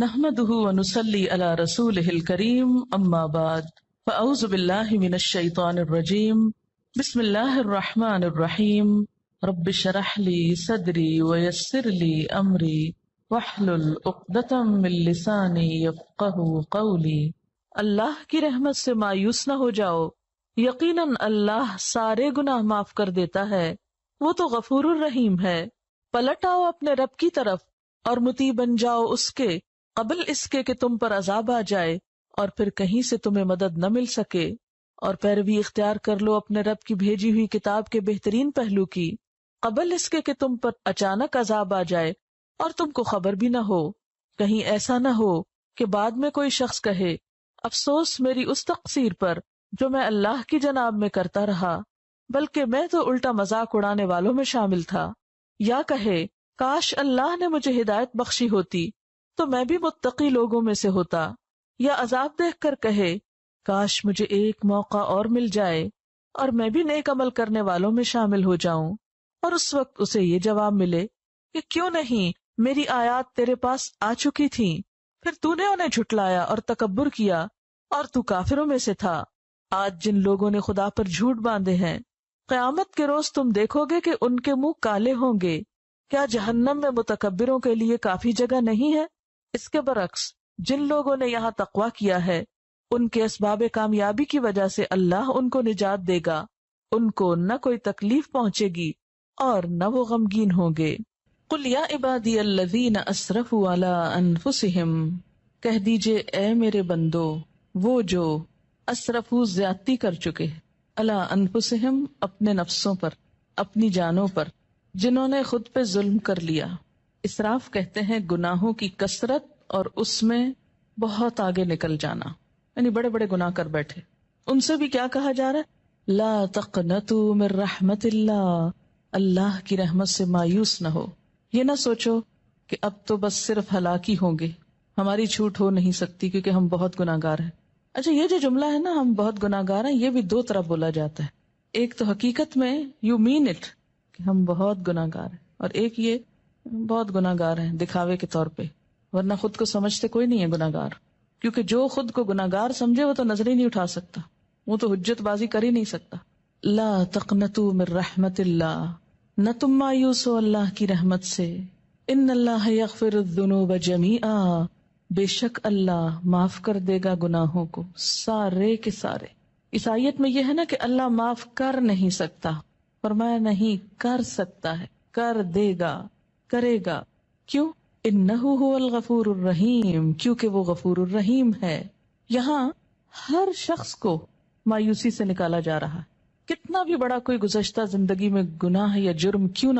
نحمده ونصلي على رسوله الكريم اما بعد فاعوذ بالله من الشيطان الرجيم بسم الله الرحمن الرحيم رب اشرح لي صدري ويسر لي امري واحلل عقدة من لساني يفقهوا قولي۔ اللہ کی رحمت سے مایوس نہ ہو جاؤ، یقیناً اللہ سارے گناہ معاف کر دیتا ہے، وہ تو غفور الرحیم ہے۔ پلٹ آؤ اپنے رب کی طرف اور مطیع بن جاؤ اس کے، قبل اس کے کہ تم پر عذاب آ جائے اور پھر کہیں سے تمہیں مدد نہ مل سکے، اور پیروی اختیار کر لو اپنے رب کی بھیجی ہوئی کتاب کے بہترین پہلو کی، قبل اس کے کہ تم پر اچانک عذاب آ جائے اور تم کو خبر بھی نہ ہو۔ کہیں ایسا نہ ہو کہ بعد میں کوئی شخص کہے افسوس میری اس تقصیر پر جو میں اللہ کی جناب میں کرتا رہا، بلکہ میں تو الٹا مذاق اڑانے والوں میں شامل تھا، یا کہے کاش اللہ نے مجھے ہدایت بخشی ہوتی تو میں بھی متقی لوگوں میں سے ہوتا، یا عذاب دیکھ کر کہے کاش مجھے ایک موقع اور مل جائے اور میں بھی نیک عمل کرنے والوں میں شامل ہو جاؤں، اور اس وقت اسے یہ جواب ملے کہ کیوں نہیں، میری آیات تیرے پاس آ چکی تھیں، پھر تو نے انہیں جھٹلایا اور تکبر کیا اور تو کافروں میں سے تھا۔ آج جن لوگوں نے خدا پر جھوٹ باندھے ہیں، قیامت کے روز تم دیکھو گے کہ ان کے منہ کالے ہوں گے۔ کیا جہنم میں متکبروں کے لیے کافی جگہ نہیں ہے؟ اس کے برعکس جن لوگوں نے یہاں تقویٰ کیا ہے، ان کے اسباب کامیابی کی وجہ سے اللہ ان کو نجات دے گا، ان کو نہ کوئی تکلیف پہنچے گی اور نہ وہ غمگین ہوں گے۔ قل یا عبادی الذین اسرفوا علی انفسہم، کہہ دیجئے اے میرے بندو، وہ جو اسرفوا زیادتی کر چکے، علی انفسہم اپنے نفسوں پر، اپنی جانوں پر، جنہوں نے خود پہ ظلم کر لیا۔ اسراف کہتے ہیں گناہوں کی کثرت اور اس میں بہت آگے نکل جانا، یعنی بڑے بڑے گناہ کر بیٹھے۔ ان سے بھی کیا کہا جا رہا ہے؟ لا تقنطوا من رحمت اللہ، اللہ کی رحمت سے مایوس نہ ہو۔ یہ نہ سوچو کہ اب تو بس صرف ہلاکی ہوں گے، ہماری چھوٹ ہو نہیں سکتی کیونکہ ہم بہت گناہ گار ہیں۔ اچھا، یہ جو جملہ ہے نا ہم بہت گناہ گار ہیں، یہ بھی دو طرح بولا جاتا ہے۔ ایک تو حقیقت میں یو مین اٹ کہ ہم بہت گناہ گار ہیں، اور ایک یہ بہت گناہ گار ہیں دکھاوے کے طور پہ، ورنہ خود کو سمجھتے کوئی نہیں ہے گناہ گار، کیونکہ جو خود کو گناہ گار سمجھے وہ تو نظر ہی نہیں اٹھا سکتا، وہ تو حجت بازی کر ہی نہیں سکتا۔ لا تقنطوا من رحمت اللہ، نہ تم مایوس ہو اللہ کی رحمت سے۔ ان اللہ یغفر الذنوب جمیعا، بے شک اللہ معاف کر دے گا گناہوں کو سارے کے سارے۔ اس آیت میں یہ ہے نا کہ اللہ معاف کر نہیں سکتا، فرمایا نہیں کر سکتا ہے، کر دے گا، کرے گا۔ کیوں؟ انہ هو الغفور الرحیم، کیونکہ وہ غفور الرحیم ہے۔ یہاں ہر شخص کو مایوسی سے نکالا جا رہا ہے، کتنا بھی بڑا کوئی گزشتہ زندگی میں گناہ یا جرم کیوں نہ ہو،